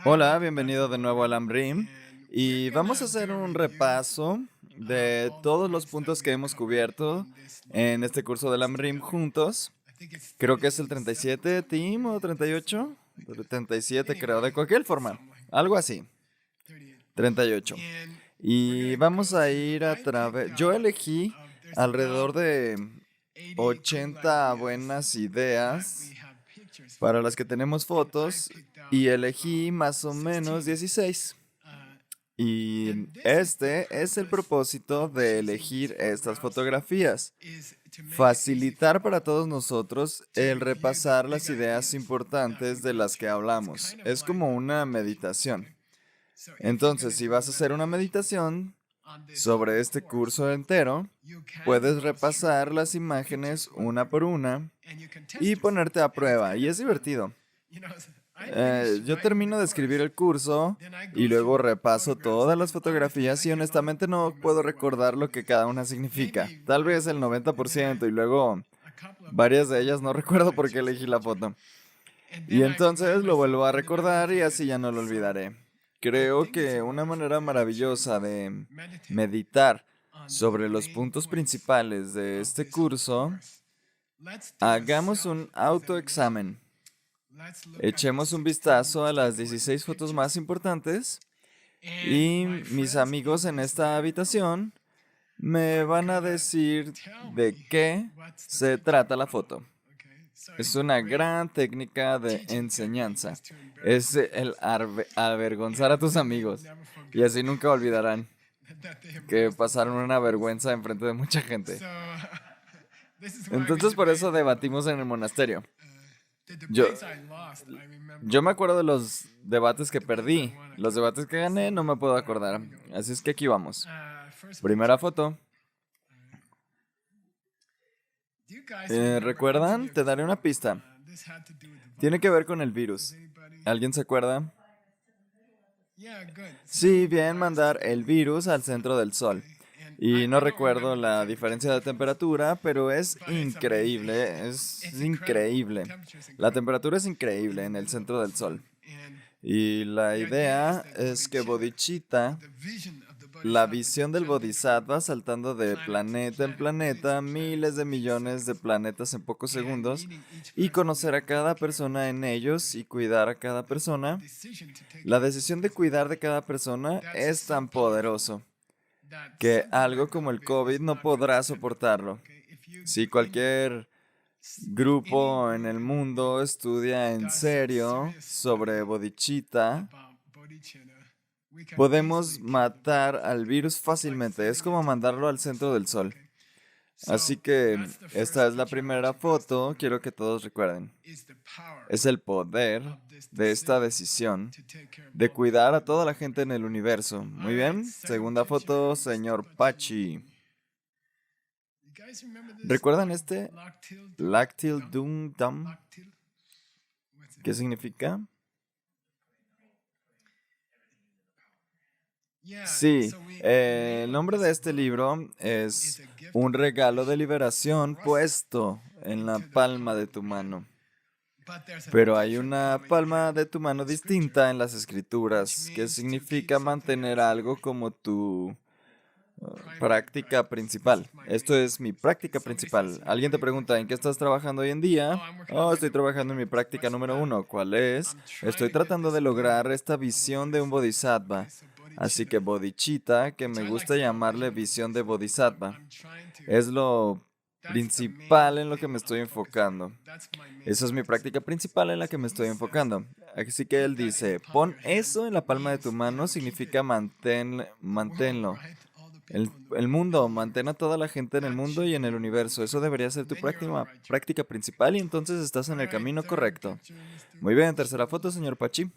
Hola, bienvenido de nuevo al Amrim y vamos a hacer un repaso de todos los puntos que hemos cubierto en este curso del Amrim juntos. Creo que es el 37, Tim, o 38. 37, creo, de cualquier forma, algo así. 38. Y vamos a ir a través. Yo elegí alrededor de 80 buenas ideas para las que tenemos fotos y elegí más o menos 16. Y este es el propósito de elegir estas fotografías. Facilitar para todos nosotros el repasar las ideas importantes de las que hablamos. Es como una meditación. Entonces, si vas a hacer una meditación sobre este curso entero, puedes repasar las imágenes una por una y ponerte a prueba. Y es divertido. Yo termino de escribir el curso y luego repaso todas las fotografías y honestamente no puedo recordar lo que cada una significa. Tal vez el 90% y luego varias de ellas no recuerdo por qué elegí la foto. Y entonces lo vuelvo a recordar y así ya no lo olvidaré. Creo que una manera maravillosa de meditar sobre los puntos principales de este curso, hagamos un autoexamen. Echemos un vistazo a las 16 fotos más importantes y mis amigos en esta habitación me van a decir de qué se trata la foto. Es una gran técnica de enseñanza. Es el avergonzar a tus amigos y así nunca olvidarán que pasaron una vergüenza enfrente de mucha gente. Entonces por eso debatimos en el monasterio. Yo, yo me acuerdo de los debates que perdí. Los debates que gané no me puedo acordar. Así es que aquí vamos. Primera foto. ¿Recuerdan? Te daré una pista. Tiene que ver con el virus. ¿Alguien se acuerda? Sí, bien, mandar el virus al centro del sol. Y no recuerdo la diferencia de temperatura, pero es increíble, es increíble. La temperatura es increíble en el centro del sol. Y la idea es que Bodhicitta, la visión del Bodhisattva saltando de planeta en planeta, miles de millones de planetas en pocos segundos, y conocer a cada persona en ellos y cuidar a cada persona, la decisión de cuidar de cada persona es tan poderoso que algo como el COVID no podrá soportarlo. Si cualquier grupo en el mundo estudia en serio sobre bodhicitta, podemos matar al virus fácilmente. Es como mandarlo al centro del sol. Así que esta es la primera foto, quiero que todos recuerden. Es el poder de esta decisión de cuidar a toda la gente en el universo. Muy bien, segunda foto, señor Pachi. ¿Recuerdan este? Lactil Dung Dam. ¿Qué significa? Sí, el nombre de este libro es Un regalo de liberación puesto en la palma de tu mano. Pero hay una palma de tu mano distinta en las escrituras, que significa mantener algo como tu práctica principal. Esto es mi práctica principal. Alguien te pregunta, ¿en qué estás trabajando hoy en día? Oh, estoy trabajando en mi práctica número 1. ¿Cuál es? Estoy tratando de lograr esta visión de un bodhisattva. Así que bodhicitta, que me gusta llamarle visión de bodhisattva, es lo principal en lo que me estoy enfocando. Esa es mi práctica principal en la que me estoy enfocando. Así que él dice, pon eso en la palma de tu mano, significa manténlo. El mundo, mantén a toda la gente en el mundo y en el universo. Eso debería ser tu práctica principal y entonces estás en el camino correcto. Muy bien, tercera foto, señor Pachi.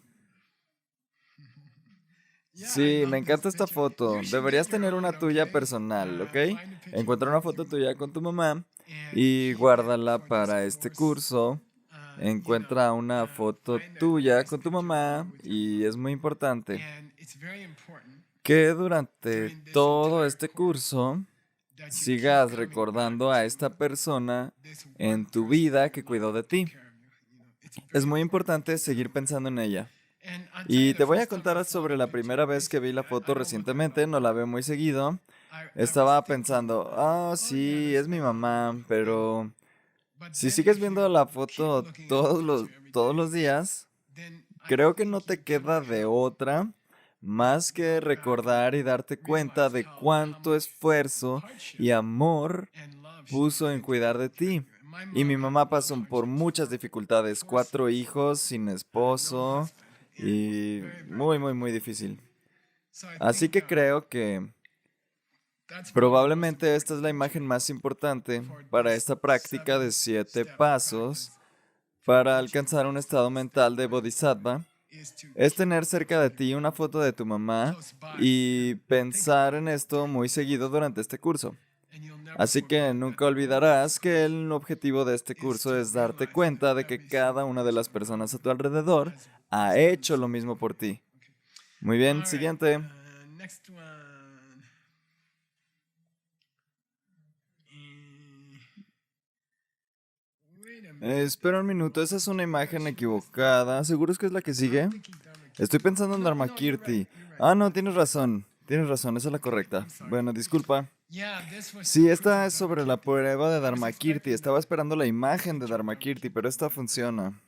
Sí, me encanta esta foto. Deberías tener una tuya personal, ¿ok? Encuentra una foto tuya con tu mamá y guárdala para este curso. Encuentra una foto tuya con tu mamá y es muy importante que durante todo este curso sigas recordando a esta persona en tu vida que cuidó de ti. Es muy importante seguir pensando en ella. Y te voy a contar sobre la primera vez que vi la foto recientemente, no la veo muy seguido. Estaba pensando, sí, es mi mamá, pero si sigues viendo la foto todos los días, creo que no te queda de otra más que recordar y darte cuenta de cuánto esfuerzo y amor puso en cuidar de ti. Y mi mamá pasó por muchas dificultades, 4 hijos, sin esposo y muy difícil. Así que creo que probablemente esta es la imagen más importante para esta práctica de 7 pasos para alcanzar un estado mental de bodhisattva. Es tener cerca de ti una foto de tu mamá y pensar en esto muy seguido durante este curso. Así que nunca olvidarás que el objetivo de este curso es darte cuenta de que cada una de las personas a tu alrededor ha hecho lo mismo por ti. Muy bien, siguiente. Espera un minuto, esa es una imagen equivocada. ¿Seguro es que es la que sigue? Estoy pensando en Dharmakirti. No, tienes razón, esa es la correcta. Bueno, disculpa. Sí, esta es sobre la prueba de Dharmakirti. Estaba esperando la imagen de Dharmakirti, pero esta funciona.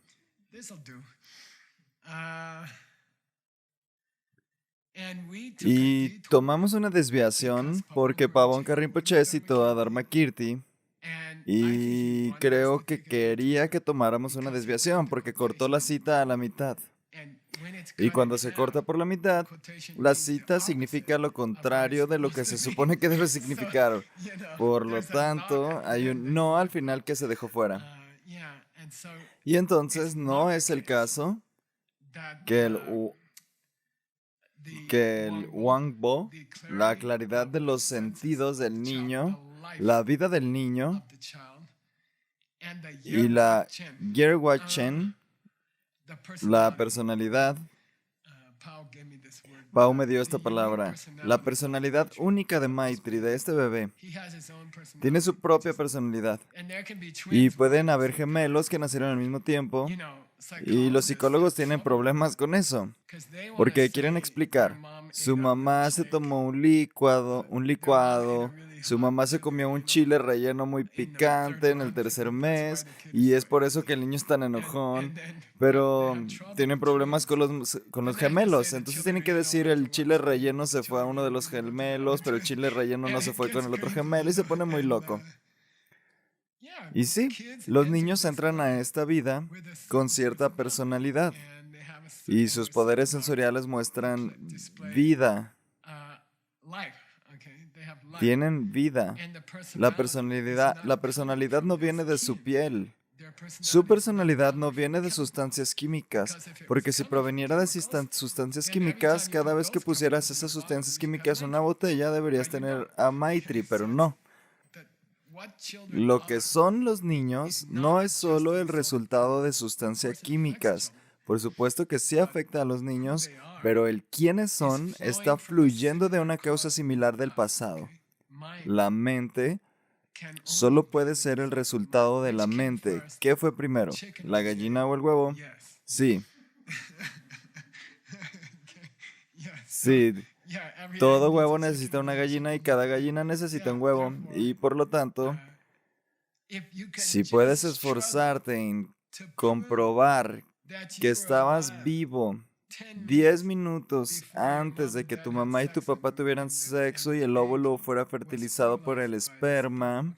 Y tomamos una desviación porque Pavonka Rinpoche citó a Dharmakirti. Y creo que quería que tomáramos una desviación porque cortó la cita a la mitad. Y cuando se corta por la mitad, la cita significa lo contrario de lo que se supone que debe significar. Por lo tanto, hay un no al final que se dejó fuera. Y entonces no es el caso que el Wangbo, la claridad de los sentidos del niño, la vida del niño, y la Yerwa Chen, la personalidad. Pau me dio esta palabra. La personalidad única de Maitri, de este bebé. Tiene su propia personalidad. Y pueden haber gemelos que nacieron al mismo tiempo. Y los psicólogos tienen problemas con eso. Porque quieren explicar. Su mamá se tomó un licuado. Su mamá se comió un chile relleno muy picante en el tercer mes. Y es por eso que el niño es tan enojón. Pero tienen problemas con los gemelos. Entonces tienen que decir el chile relleno se fue a uno de los gemelos, pero el chile relleno no se fue con el otro gemelo y se pone muy loco. Y sí, los niños entran a esta vida con cierta personalidad y sus poderes sensoriales muestran vida. Tienen vida. La personalidad no viene de su piel. Su personalidad no viene de sustancias químicas, porque si proveniera de sustancias químicas, cada vez que pusieras esas sustancias químicas en una botella deberías tener a Maitri, pero no. Lo que son los niños no es solo el resultado de sustancias químicas. Por supuesto que sí afecta a los niños, pero el quiénes son está fluyendo de una causa similar del pasado. La mente solo puede ser el resultado de la mente. ¿Qué fue primero? ¿La gallina o el huevo? Sí. Sí. Todo huevo necesita una gallina y cada gallina necesita un huevo. Y por lo tanto, si puedes esforzarte en comprobar que estabas vivo 10 minutos antes de que tu mamá y tu papá tuvieran sexo y el óvulo fuera fertilizado por el esperma,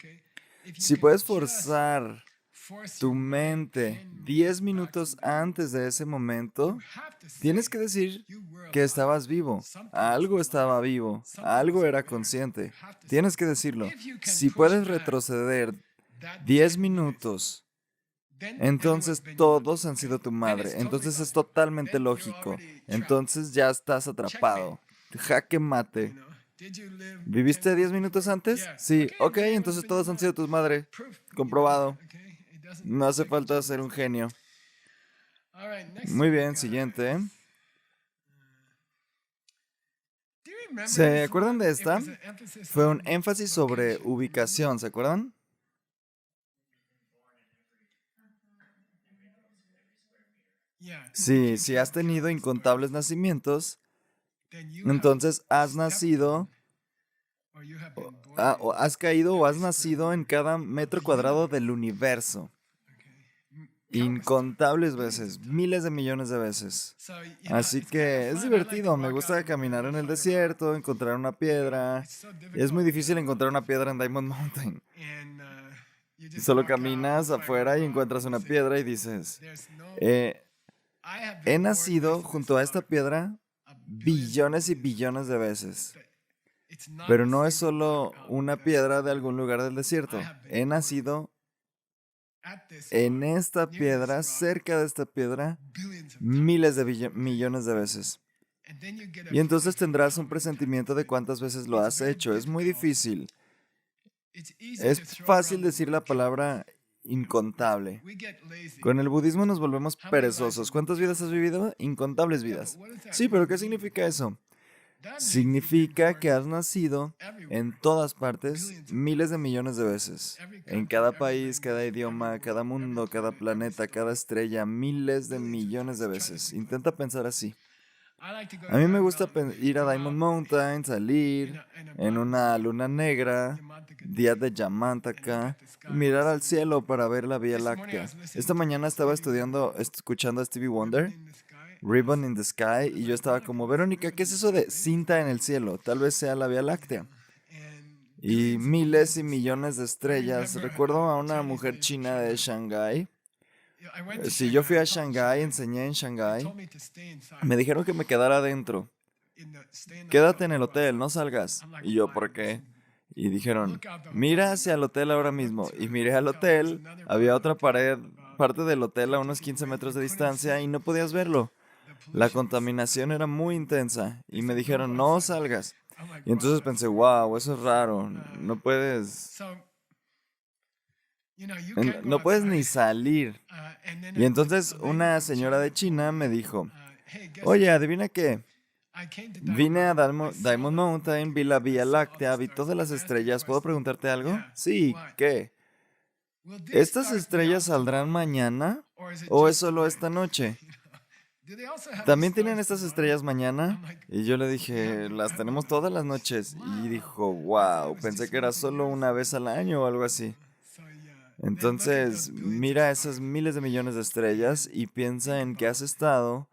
si puedes forzar tu mente 10 minutos antes de ese momento, tienes que decir que estabas vivo. Algo estaba vivo. Algo era consciente. Tienes que decirlo. Si puedes retroceder 10 minutos, entonces todos han sido tu madre. Entonces es totalmente lógico. Entonces ya estás atrapado. Jaque mate. ¿Viviste 10 minutos antes? Sí. Ok, entonces todos han sido tus madres. Comprobado. No hace falta ser un genio. Muy bien, siguiente. ¿Se acuerdan de esta? Fue un énfasis sobre ubicación, ¿se acuerdan? Sí, si has tenido incontables nacimientos, entonces has nacido, o has caído o has nacido en cada metro cuadrado del universo. Incontables veces, miles de millones de veces. Así que es divertido, me gusta caminar en el desierto, encontrar una piedra. Es muy difícil encontrar una piedra en Diamond Mountain. Solo caminas afuera y encuentras una piedra y dices, eh, he nacido junto a esta piedra billones y billones de veces. Pero no es solo una piedra de algún lugar del desierto. He nacido en esta piedra, cerca de esta piedra, miles de millones de veces. Y entonces tendrás un presentimiento de cuántas veces lo has hecho. Es muy difícil. Es fácil decir la palabra incontable. Con el budismo nos volvemos perezosos. ¿Cuántas vidas has vivido? Incontables vidas. Sí, pero ¿qué significa eso? Significa que has nacido en todas partes miles de millones de veces. En cada país, cada idioma, cada mundo, cada planeta, cada estrella, miles de millones de veces. Intenta pensar así. A mí me gusta ir a Diamond Mountain, salir en una luna negra, día de Yamantaka, y mirar al cielo para ver la Vía Láctea. Esta mañana estaba escuchando a Stevie Wonder, Ribbon in the Sky, y yo estaba como, Verónica, ¿qué es eso de cinta en el cielo? Tal vez sea la Vía Láctea. Y miles y millones de estrellas. Recuerdo a una mujer china de Shanghái. Si yo fui a Shanghái, enseñé en Shanghái, me dijeron que me quedara adentro. Quédate en el hotel, no salgas. Y yo, ¿por qué? Y dijeron, mira hacia el hotel ahora mismo. Y miré al hotel, había otra parte del hotel a unos 15 metros de distancia y no podías verlo. La contaminación era muy intensa y me dijeron, no salgas. Y entonces pensé, wow, eso es raro, no puedes ni salir. Y entonces una señora de China me dijo, oye, adivina qué, vine a Diamond Mountain, vi la Vía Láctea, vi todas las estrellas, ¿puedo preguntarte algo? Sí, ¿qué? ¿Estas estrellas saldrán mañana o es solo esta noche? ¿También tienen estas estrellas mañana? Y yo le dije, las tenemos todas las noches. Y dijo, wow, pensé que era solo una vez al año o algo así. Entonces, mira esas miles de millones de estrellas y piensa en que has estado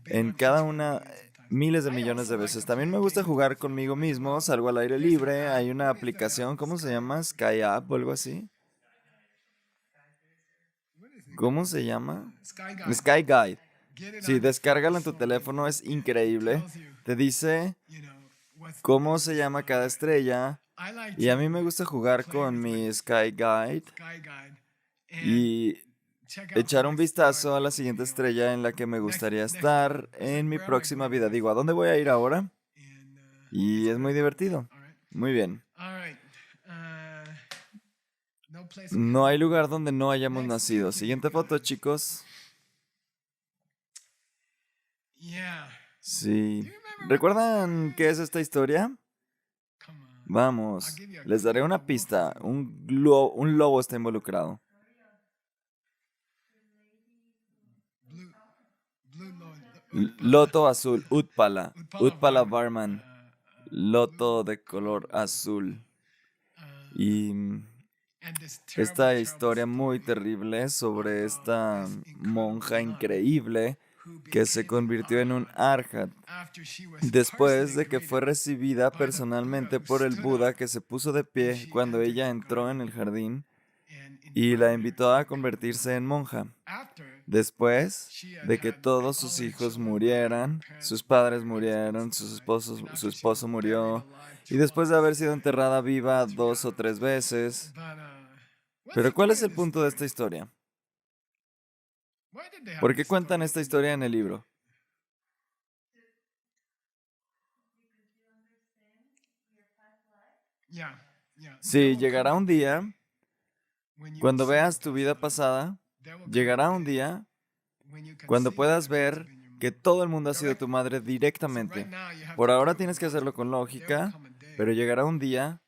en cada una miles de millones de veces. También me gusta jugar conmigo mismo, salgo al aire libre, hay una aplicación, ¿cómo se llama? Sky App o algo así. ¿Cómo se llama? Sky Guide. Sí, descárgalo en tu teléfono, es increíble. Te dice cómo se llama cada estrella. Y a mí me gusta jugar con mi Sky Guide y echar un vistazo a la siguiente estrella en la que me gustaría estar en mi próxima vida. Digo, ¿a dónde voy a ir ahora? Y es muy divertido. Muy bien. No hay lugar donde no hayamos nacido. Siguiente foto, chicos. Sí. ¿Recuerdan qué es esta historia? Vamos, les daré una pista. Un lobo está involucrado. Loto azul, Utpala. Utpala Barman. Loto de color azul. Y esta historia muy terrible sobre esta monja increíble que se convirtió en un arhat después de que fue recibida personalmente por el Buda, que se puso de pie cuando ella entró en el jardín y la invitó a convertirse en monja. Después de que todos sus hijos murieran, sus padres murieron, su esposo murió, y después de haber sido enterrada viva 2 o 3 veces. Pero ¿cuál es el punto de esta historia? ¿Por qué cuentan esta historia en el libro? Sí, llegará un día, cuando veas tu vida pasada, llegará un día cuando puedas ver que todo el mundo ha sido tu madre directamente. Por ahora tienes que hacerlo con lógica, pero llegará un día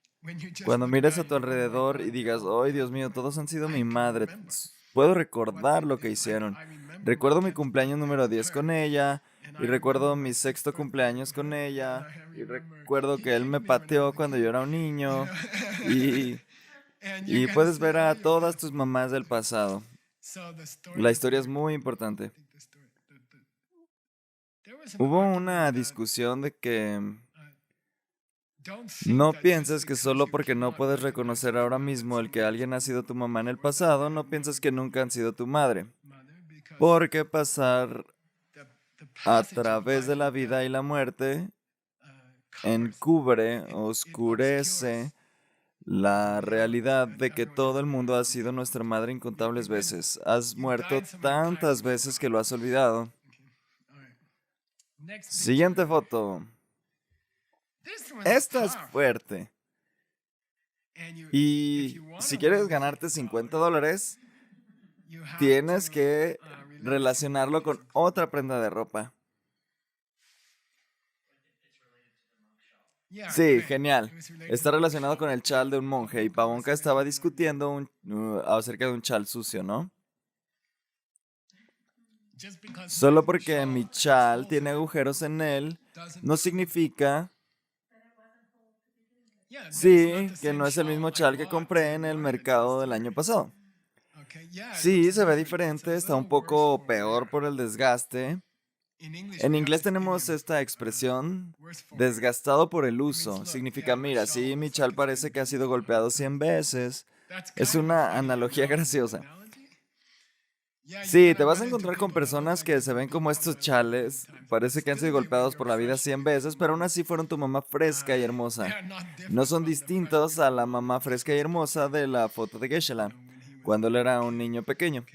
cuando mires a tu alrededor y digas, ¡ay, Dios mío, todos han sido mi madre! Puedo recordar lo que hicieron. Recuerdo mi cumpleaños número 10 con ella, y recuerdo mi sexto cumpleaños con ella, y recuerdo que él me pateó cuando yo era un niño, y, y puedes ver a todas tus mamás del pasado. La historia es muy importante. Hubo una discusión de que no pienses que solo porque no puedes reconocer ahora mismo el que alguien ha sido tu mamá en el pasado, no pienses que nunca han sido tu madre. Porque pasar a través de la vida y la muerte encubre, oscurece la realidad de que todo el mundo ha sido nuestra madre incontables veces. Has muerto tantas veces que lo has olvidado. Siguiente foto. Esta es fuerte. Y si quieres ganarte $50, tienes que relacionarlo con otra prenda de ropa. Sí, genial. Está relacionado con el chal de un monje y Pavonka estaba discutiendo acerca de un chal sucio, ¿no? Solo porque mi chal tiene agujeros en él, no significa, sí, que no es el mismo chal que compré en el mercado del año pasado. Sí, se ve diferente, está un poco peor por el desgaste. En inglés tenemos esta expresión, desgastado por el uso. Significa, mira, sí, mi chal parece que ha sido golpeado 100 veces. Es una analogía graciosa. Sí, te vas a encontrar con personas que se ven como estos chales. Parece que han sido golpeados por la vida 100 veces, pero aún así fueron tu mamá fresca y hermosa. No son distintos a la mamá fresca y hermosa de la foto de Geshe-la, cuando él era un niño pequeño.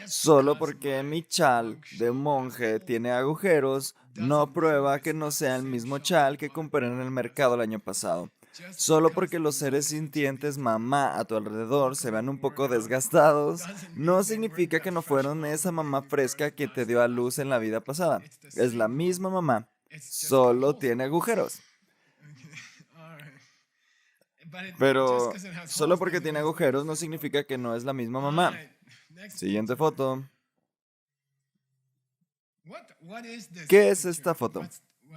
Solo porque mi chal de monje tiene agujeros, no prueba que no sea el mismo chal que compré en el mercado el año pasado. Solo porque los seres sintientes mamá a tu alrededor se vean un poco desgastados, no significa que no fueron esa mamá fresca que te dio a luz en la vida pasada. Es la misma mamá, solo tiene agujeros. Pero solo porque tiene agujeros no significa que no es la misma mamá. Siguiente foto. ¿Qué es esta foto?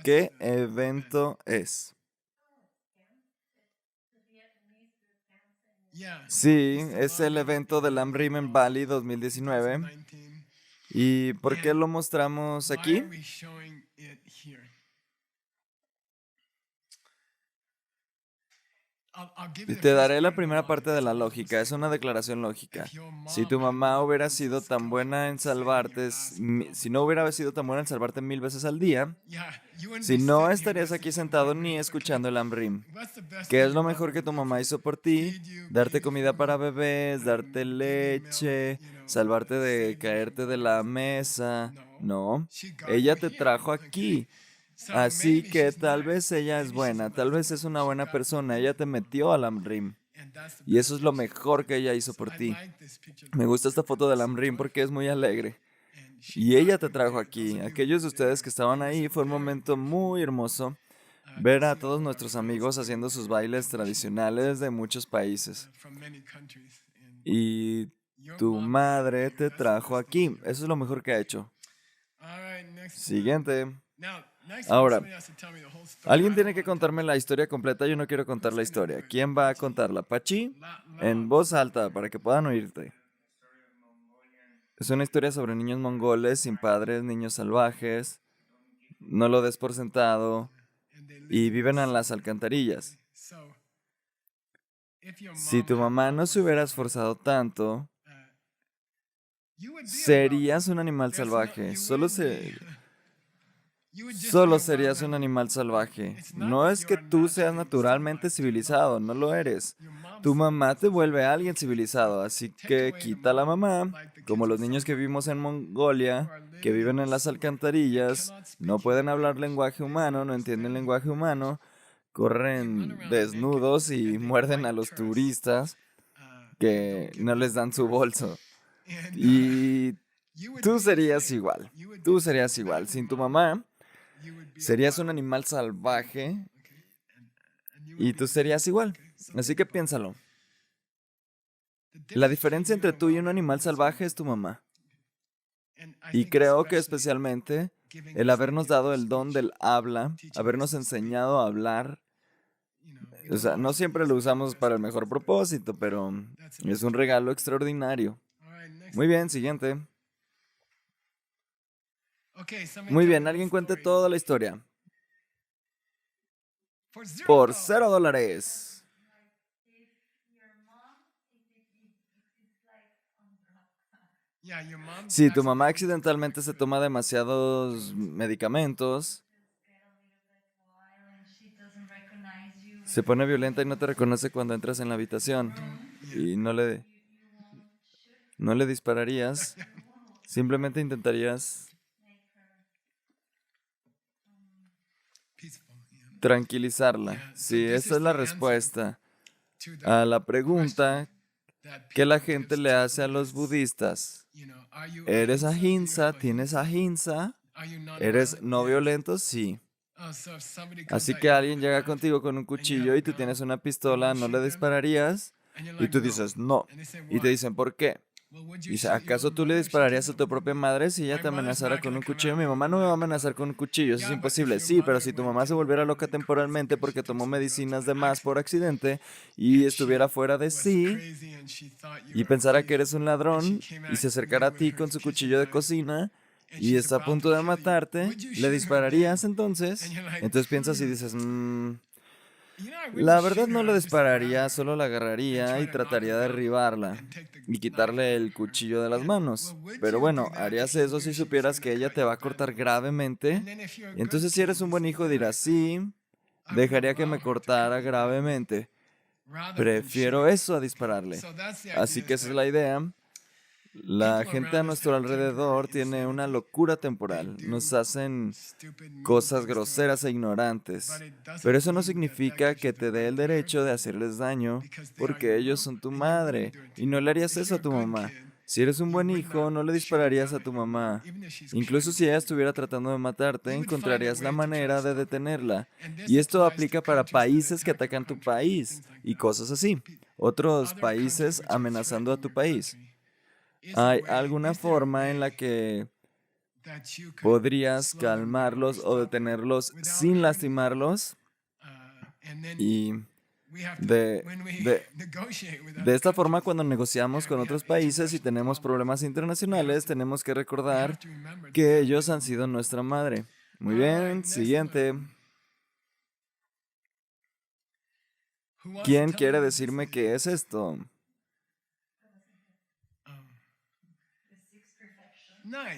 ¿Qué evento es? Sí, es el evento del AmRim en Bali 2019. ¿Y por qué lo mostramos aquí? Te daré la primera parte de la lógica, es una declaración lógica. Si tu mamá hubiera sido tan buena en salvarte, si no hubiera sido tan buena en salvarte 1000 veces al día, si no estarías aquí sentado ni escuchando el AmRim. ¿Qué es lo mejor que tu mamá hizo por ti? Darte comida para bebés, darte leche, salvarte de caerte de la mesa. No, ella te trajo aquí. Así que tal vez ella es buena, tal vez es una buena persona, ella te metió al AmRim. Y eso es lo mejor que ella hizo por ti. Me gusta esta foto del AmRim porque es muy alegre. Y ella te trajo aquí. Aquellos de ustedes que estaban ahí, fue un momento muy hermoso ver a todos nuestros amigos haciendo sus bailes tradicionales de muchos países. Y tu madre te trajo aquí. Eso es lo mejor que ha hecho. Siguiente. Ahora, alguien tiene que contarme la historia completa. Yo no quiero contar la historia. ¿Quién va a contarla? Pachi, en voz alta para que puedan oírte. Es una historia sobre niños mongoles sin padres, niños salvajes. No lo des por sentado. Y viven en las alcantarillas. Si tu mamá no se hubiera esforzado tanto, serías un animal salvaje. Solo serías un animal salvaje. No es que tú seas naturalmente civilizado, no lo eres. Tu mamá te vuelve a alguien civilizado, así que quita a la mamá, como los niños que vivimos en Mongolia, que viven en las alcantarillas, no pueden hablar lenguaje humano, no entienden lenguaje humano, corren desnudos y muerden a los turistas que no les dan su bolso. Y tú serías igual. Tú serías igual. Sin tu mamá, serías un animal salvaje y tú serías igual. Así que piénsalo. La diferencia entre tú y un animal salvaje es tu mamá. Y creo que especialmente el habernos dado el don del habla, habernos enseñado a hablar, o sea, no siempre lo usamos para el mejor propósito, pero es un regalo extraordinario. Muy bien, siguiente. Muy bien, alguien cuente toda la historia. Por $0. Si tu mamá accidentalmente se toma demasiados medicamentos, se pone violenta y no te reconoce cuando entras en la habitación y no le dispararías, simplemente intentarías tranquilizarla. Sí, esa es la respuesta a la pregunta que la gente le hace a los budistas. ¿Eres ahimsa? ¿Tienes ahimsa? ¿Eres no violento? Sí. Así que alguien llega contigo con un cuchillo y tú tienes una pistola, ¿no le dispararías? Y tú dices, no. Y te dicen, ¿por qué? Dice, ¿acaso tú le dispararías a tu propia madre si ella te amenazara con un cuchillo? Mi mamá no me va a amenazar con un cuchillo, eso es imposible. Sí, pero si tu mamá se volviera loca temporalmente porque tomó medicinas de más por accidente y estuviera fuera de sí y pensara que eres un ladrón y se acercara a ti con su cuchillo de cocina y está a punto de matarte, ¿le dispararías entonces? Entonces piensas y dices, la verdad no le dispararía, solo la agarraría y trataría de derribarla y quitarle el cuchillo de las manos. Pero bueno, harías eso si supieras que ella te va a cortar gravemente. Entonces si eres un buen hijo dirás, sí, dejaría que me cortara gravemente. Prefiero eso a dispararle. Así que esa es la idea. La gente a nuestro alrededor tiene una locura temporal. Nos hacen cosas groseras e ignorantes. Pero eso no significa que te dé el derecho de hacerles daño, porque ellos son tu madre y no le harías eso a tu mamá. Si eres un buen hijo, no le dispararías a tu mamá. Incluso si ella estuviera tratando de matarte, encontrarías la manera de detenerla. Y esto aplica para países que atacan tu país y cosas así. Otros países amenazando a tu país. ¿Hay alguna forma en la que podrías calmarlos o detenerlos sin lastimarlos? Y de, de esta forma, cuando negociamos con otros países y tenemos problemas internacionales, tenemos que recordar que ellos han sido nuestra madre. Muy bien, siguiente. ¿Quién quiere decirme qué es esto?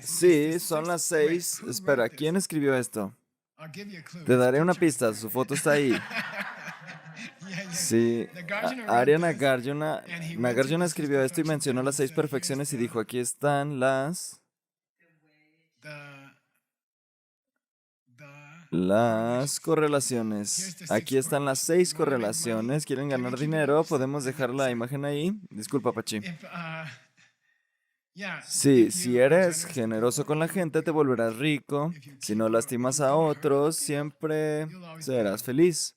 Sí, son las 6. Espera, ¿quién escribió esto? Te daré una pista, su foto está ahí. Sí, Arya Nagarjuna escribió esto y mencionó las 6 perfecciones y dijo, aquí están las correlaciones. Aquí están las 6 correlaciones. ¿Quieren ganar dinero? Podemos dejar la imagen ahí. Disculpa, Pachi. Sí, si eres generoso con la gente, te volverás rico. Si no lastimas a otros, siempre serás feliz.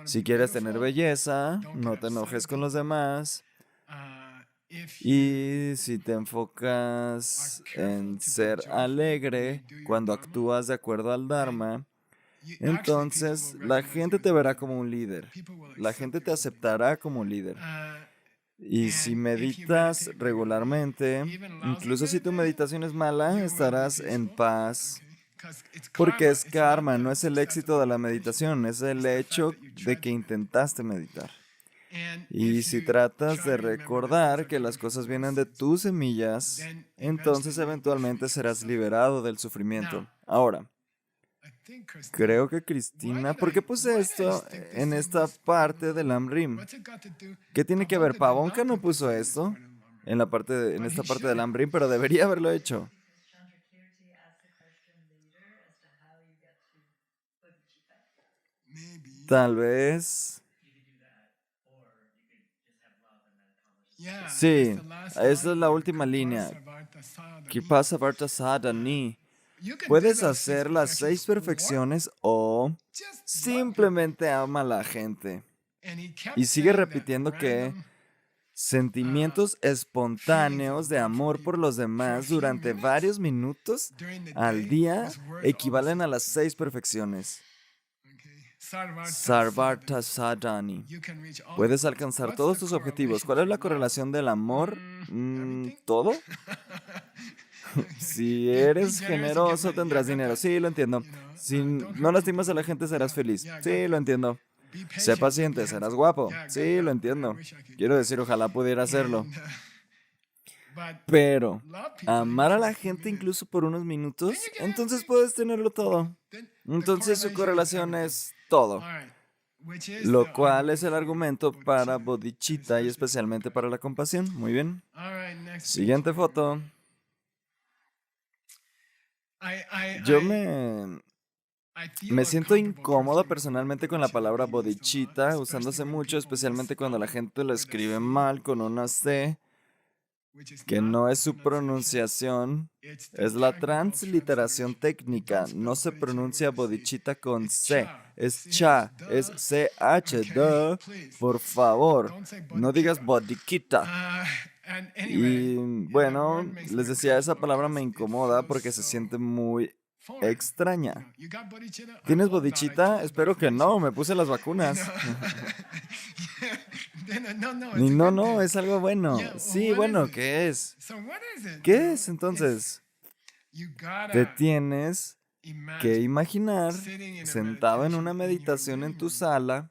Si quieres tener belleza, no te enojes con los demás. Y si te enfocas en ser alegre cuando actúas de acuerdo al Dharma, entonces la gente te verá como un líder. La gente te aceptará como un líder. Y si meditas regularmente, incluso si tu meditación es mala, estarás en paz. Porque es karma, no es el éxito de la meditación, es el hecho de que intentaste meditar. Y si tratas de recordar que las cosas vienen de tus semillas, entonces eventualmente serás liberado del sufrimiento. Ahora, creo que Cristina, ¿por qué puse esto en esta parte del Amrim? ¿Qué tiene que ver? Pavonka no puso esto en esta parte del Amrim, pero debería haberlo hecho. Tal vez. Sí, esa es la última línea. Kipasa Varta Sadhani. Puedes hacer las 6 perfecciones o simplemente ama a la gente. Y sigue repitiendo que Sentimientos espontáneos de amor por los demás durante varios minutos al día equivalen a las 6 perfecciones. Sarvarta Sadhani. Puedes alcanzar todos tus objetivos. ¿Cuál es la correlación del amor? ¿Todo? Si eres generoso, tendrás dinero. Sí, lo entiendo. Si no lastimas a la gente, serás feliz. Sí, lo entiendo. Sé paciente, serás guapo. Sí, lo entiendo. Quiero decir, ojalá pudiera hacerlo. Pero, amar a la gente incluso por unos minutos, entonces puedes tenerlo todo. Entonces su correlación es todo. Lo cual es el argumento para bodhicitta y especialmente para la compasión. Muy bien. Siguiente foto. Yo me siento incómodo personalmente con la palabra bodhicitta, usándose mucho, especialmente cuando la gente lo escribe mal con una C, que no es su pronunciación, es la transliteración técnica. No se pronuncia bodhicitta con C, es cha, es CH, duh. Por favor, no digas bodhicitta. Y bueno, les decía, esa palabra me incomoda porque se siente muy extraña. ¿Tienes bodhicitta? Espero que no, me puse las vacunas. No, es algo bueno. Sí, bueno, ¿qué es? ¿Qué es entonces? Te tienes que imaginar sentado en una meditación en tu sala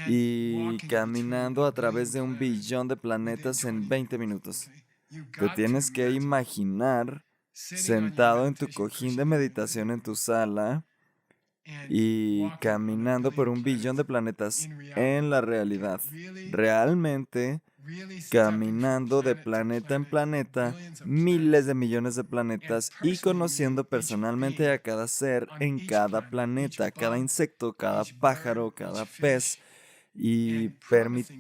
y caminando a través de 1 billón de planetas en 20 minutos. Te tienes que imaginar sentado en tu cojín de meditación en tu sala y caminando por 1 billón de planetas en la realidad. Realmente caminando de planeta en planeta, miles de millones de planetas y conociendo personalmente a cada ser en cada planeta, cada insecto, cada pájaro, cada pez, y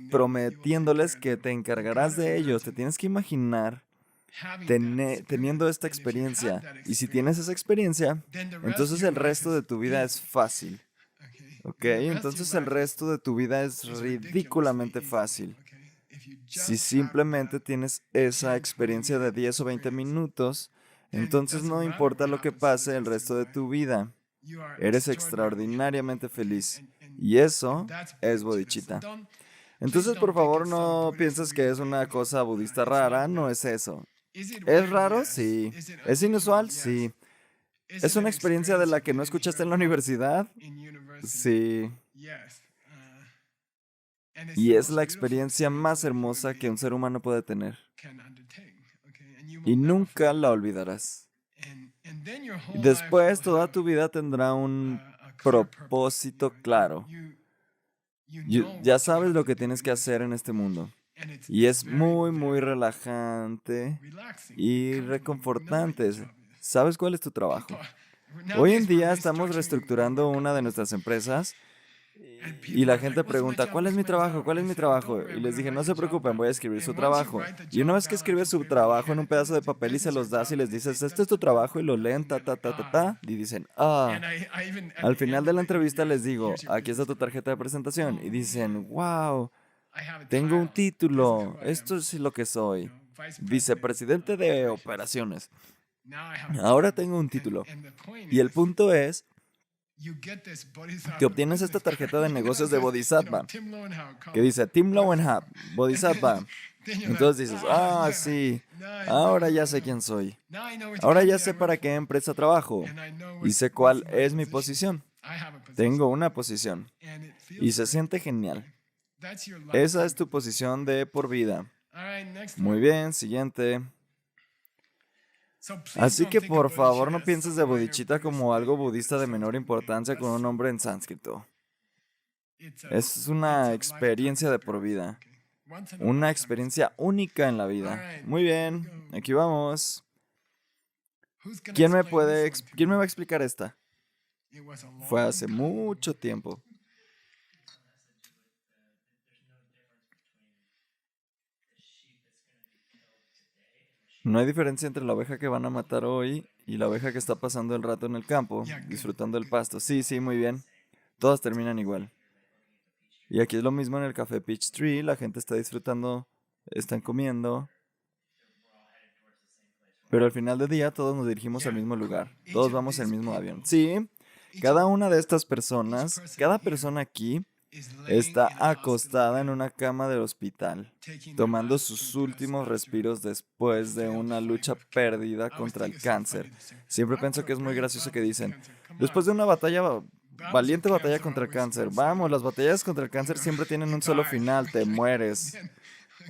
prometiéndoles que te encargarás de ellos. Te tienes que imaginar teniendo esta experiencia. Y si tienes esa experiencia, entonces el resto de tu vida es fácil. ¿Ok? Entonces el resto de tu vida es ridículamente fácil. Si simplemente tienes esa experiencia de 10 o 20 minutos, entonces no importa lo que pase el resto de tu vida. Eres extraordinariamente feliz. Y eso es bodhicitta. Entonces, por favor, no pienses que es una cosa budista rara. No es eso. ¿Es raro? Sí. ¿Es inusual? Sí. ¿Es una experiencia de la que no escuchaste en la universidad? Sí. Y es la experiencia más hermosa que un ser humano puede tener. Y nunca la olvidarás. Y después toda tu vida tendrá un propósito claro. Ya sabes lo que tienes que hacer en este mundo. Y es muy, muy relajante y reconfortante. ¿Sabes cuál es tu trabajo? Hoy en día estamos reestructurando una de nuestras empresas y la gente pregunta, ¿cuál es mi trabajo? ¿Cuál es mi trabajo? Y les dije, no se preocupen, voy a escribir su trabajo. Y una vez que escribes su trabajo en un pedazo de papel y se los das y les dices, este es tu trabajo, y lo leen, y dicen, ah. Al final de la entrevista les digo, aquí está tu tarjeta de presentación. Y dicen, wow, tengo un título, esto es lo que soy, vicepresidente de operaciones. Ahora tengo un título. Y el punto es que obtienes esta tarjeta de negocios de Bodhisattva, que dice Tim Lowenhap, Bodhisattva. Entonces dices, ah, sí, ahora ya sé quién soy. Ahora ya sé para qué empresa trabajo y sé cuál es mi posición. Tengo una posición y se siente genial. Esa es tu posición de por vida. Muy bien, siguiente. Así que por favor no pienses de bodhicitta como algo budista de menor importancia con un nombre en sánscrito. Es una experiencia de por vida. Una experiencia única en la vida. Muy bien, aquí vamos. ¿Quién me va a explicar esta? Fue hace mucho tiempo. No hay diferencia entre la oveja que van a matar hoy y la oveja que está pasando el rato en el campo, disfrutando el pasto. Sí, muy bien. Todas terminan igual. Y aquí es lo mismo en el Café Peachtree. La gente está disfrutando, están comiendo. Pero al final del día todos nos dirigimos al mismo lugar. Todos vamos en el mismo avión. Sí, cada una de estas personas, cada persona aquí está acostada en una cama del hospital, tomando sus últimos respiros después de una lucha perdida contra el cáncer. Siempre pienso que es muy gracioso que dicen, después de una batalla, valiente batalla contra el cáncer. Vamos, las batallas contra el cáncer siempre tienen un solo final, te mueres.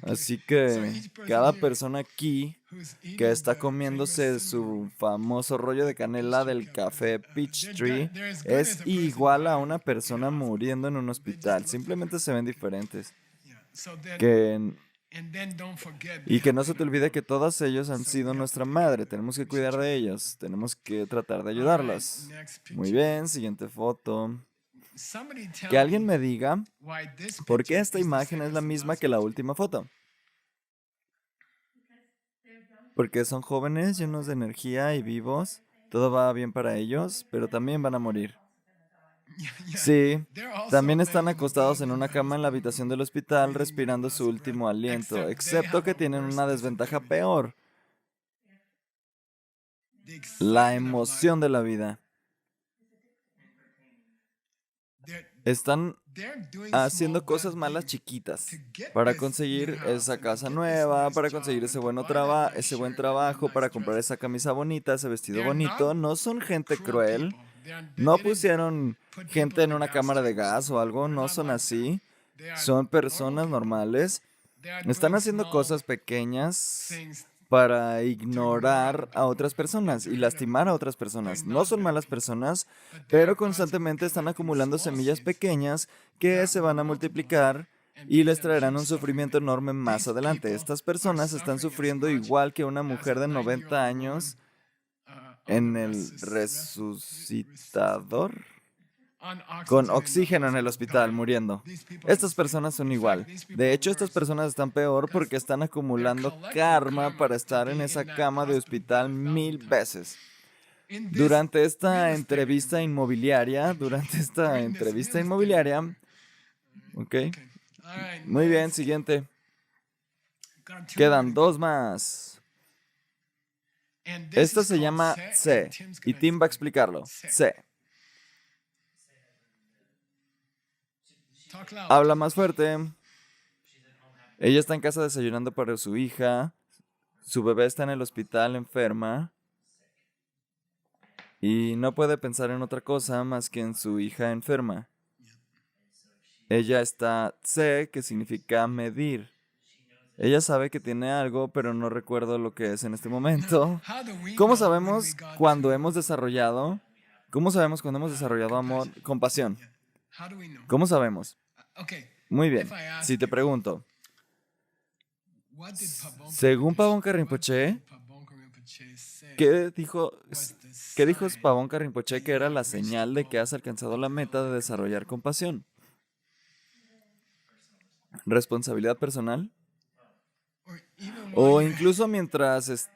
Así que cada persona aquí que está comiéndose su famoso rollo de canela del café Peachtree es igual a una persona muriendo en un hospital. Simplemente se ven diferentes. Que, y que no se te olvide que todos ellos han sido nuestra madre. Tenemos que cuidar de ellos. Tenemos que tratar de ayudarlos. Muy bien, siguiente foto. Que alguien me diga por qué esta imagen es la misma que la última foto. Porque son jóvenes, llenos de energía y vivos. Todo va bien para ellos, pero también van a morir. Sí, también están acostados en una cama en la habitación del hospital respirando su último aliento, excepto que tienen una desventaja peor. La emoción de la vida. Están haciendo cosas malas chiquitas para conseguir esa casa nueva, para conseguir ese buen trabajo, para comprar esa camisa bonita, ese vestido bonito. No son gente cruel. No pusieron gente en una cámara de gas o algo. No son así. Son personas normales. Están haciendo cosas pequeñas para ignorar a otras personas y lastimar a otras personas. No son malas personas, pero constantemente están acumulando semillas pequeñas que se van a multiplicar y les traerán un sufrimiento enorme más adelante. Estas personas están sufriendo igual que una mujer de 90 años en el resucitador, con oxígeno en el hospital, muriendo. Estas personas son igual. De hecho, estas personas están peor porque están acumulando karma para estar en esa cama de hospital 1000 veces. Durante esta entrevista inmobiliaria, ok, muy bien, siguiente. Quedan dos más. Esta se llama C, y Tim va a explicarlo. C. Habla más fuerte. Ella está en casa desayunando para su hija. Su bebé está en el hospital enferma. Y no puede pensar en otra cosa más que en su hija enferma. Ella está C, que significa medir. Ella sabe que tiene algo, pero no recuerdo lo que es en este momento. ¿Cómo sabemos cuando hemos desarrollado? ¿Cómo sabemos cuando hemos desarrollado amor? Compasión. ¿Cómo sabemos? Muy bien. Si te pregunto, según Pabonka Rinpoche, ¿qué dijo Pabonka Rinpoche que era la señal de que has alcanzado la meta de desarrollar compasión? ¿Responsabilidad personal? O incluso mientras...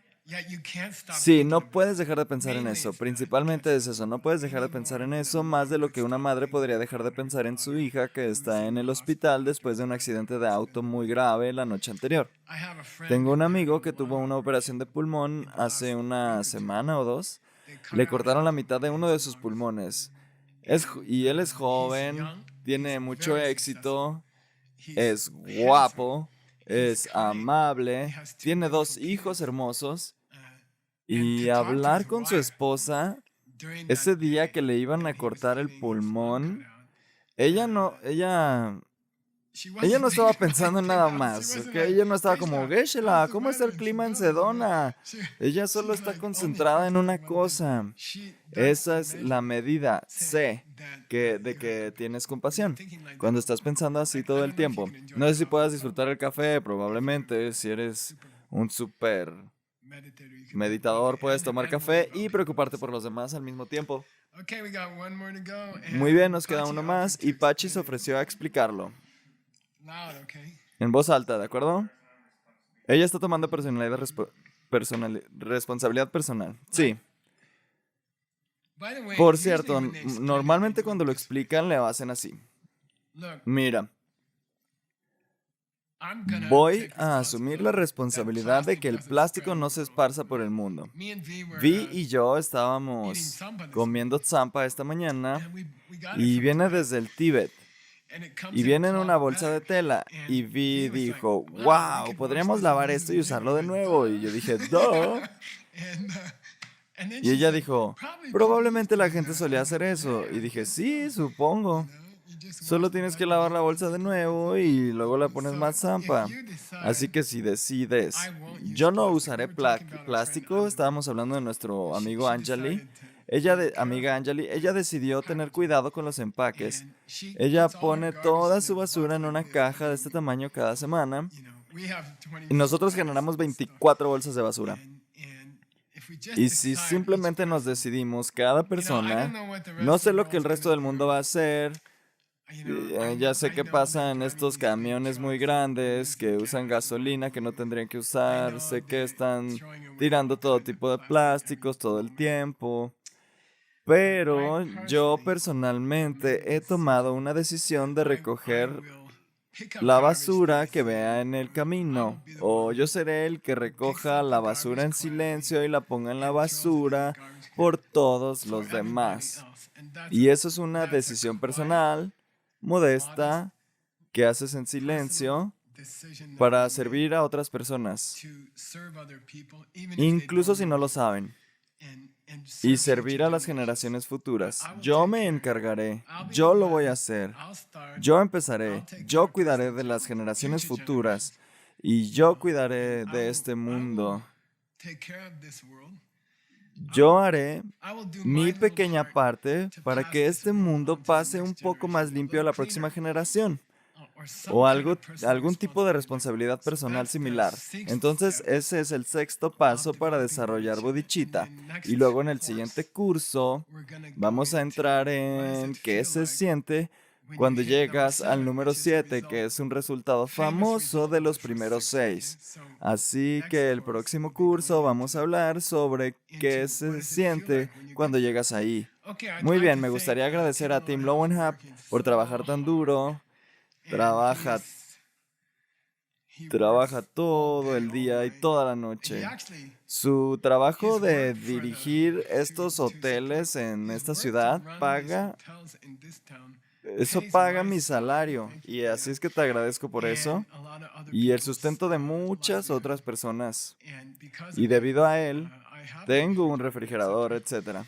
Sí, no puedes dejar de pensar en eso. Principalmente es eso, no puedes dejar de pensar en eso más de lo que una madre podría dejar de pensar en su hija que está en el hospital después de un accidente de auto muy grave la noche anterior. Tengo un amigo que tuvo una operación de pulmón hace una semana o dos. Le cortaron la mitad de uno de sus pulmones. Y él es joven, tiene mucho éxito, es guapo, es amable, tiene 2 hijos hermosos. Y hablar con su esposa ese día que le iban a cortar el pulmón, ella no estaba pensando en nada más, ¿ok? Ella no estaba como, Geshe-la, ¿cómo está el clima en Sedona? Ella solo está concentrada en una cosa. Esa es la medida C de que tienes compasión. Cuando estás pensando así todo el tiempo. No sé si puedas disfrutar el café, probablemente, si eres un súper meditador, puedes tomar café y preocuparte por los demás al mismo tiempo. Muy bien, nos queda uno más y Pachi se ofreció a explicarlo. En voz alta, ¿de acuerdo? Ella está tomando responsabilidad personal. Sí. Por cierto, normalmente cuando lo explican le hacen así. Mira, Voy a asumir la responsabilidad de que el plástico no se esparza por el mundo. Vi y yo estábamos comiendo tsampa esta mañana y viene desde el Tíbet. Y viene en una bolsa de tela. Y Vi dijo, wow, podríamos lavar esto y usarlo de nuevo. Y yo dije, duh. Y ella dijo, probablemente la gente solía hacer eso. Y dije, sí, supongo. Solo tienes que lavar la bolsa de nuevo y luego le pones más zampa. Así que si decides, yo no usaré plástico, estábamos hablando de nuestro amigo Anjali. Amiga Anjali, ella decidió tener cuidado con los empaques. Ella pone toda su basura en una caja de este tamaño cada semana. Y nosotros generamos 24 bolsas de basura. Y si simplemente nos decidimos cada persona, no sé lo que el resto del mundo va a hacer. Ya sé qué pasa en estos camiones muy grandes que usan gasolina que no tendrían que usar. Sé que están tirando todo tipo de plásticos todo el tiempo. Pero yo personalmente he tomado una decisión de recoger la basura que vea en el camino. O yo seré el que recoja la basura en silencio y la ponga en la basura por todos los demás. Y eso es una decisión personal, modesta, que haces en silencio para servir a otras personas, incluso si no lo saben, y servir a las generaciones futuras. Yo me encargaré, yo lo voy a hacer, yo empezaré, yo cuidaré de las generaciones futuras y yo cuidaré de este mundo. Yo haré mi pequeña parte para que este mundo pase un poco más limpio a la próxima generación. O algún tipo de responsabilidad personal similar. Entonces, ese es el sexto paso para desarrollar bodhicitta. Y luego en el siguiente curso vamos a entrar en qué se siente cuando llegas al número 7, que es un resultado famoso de los primeros 6. Así que el próximo curso vamos a hablar sobre qué se siente cuando llegas ahí. Muy bien, me gustaría agradecer a Tim Lowenhap por trabajar tan duro. Trabaja todo el día y toda la noche. Su trabajo de dirigir estos hoteles en esta ciudad eso paga mi salario. Y así es que te agradezco por eso. Y el sustento de muchas otras personas. Y debido a él, tengo un refrigerador, etc.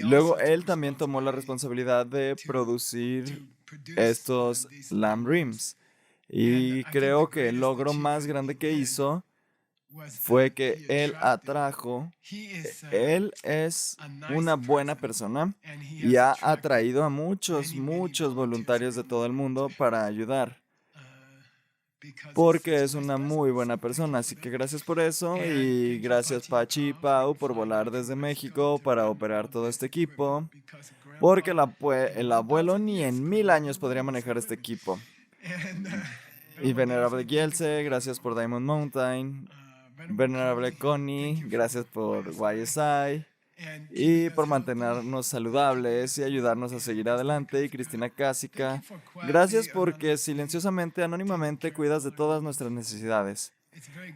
Luego él también tomó la responsabilidad de producir estos Lamb Rims. Y creo que el logro más grande que hizo fue que él es una buena persona y ha atraído a muchos voluntarios de todo el mundo para ayudar. Porque es una muy buena persona, así que gracias por eso y gracias Pachi y Pau por volar desde México para operar todo este equipo, porque el abuelo ni en 1000 años podría manejar este equipo. Y Venerable Gielse, gracias por Diamond Mountain. Venerable Connie, gracias por YSI. Y por mantenernos saludables y ayudarnos a seguir adelante. Y Cristina Cásica, gracias porque silenciosamente, anónimamente cuidas de todas nuestras necesidades.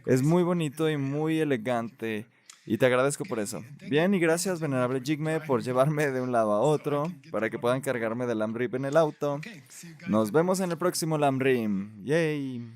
Es muy bonito y muy elegante y te agradezco por eso. Bien, y gracias Venerable Jigme por llevarme de un lado a otro para que puedan cargarme del Lamb Rip en el auto. Nos vemos en el próximo Lamb Rim. Yay.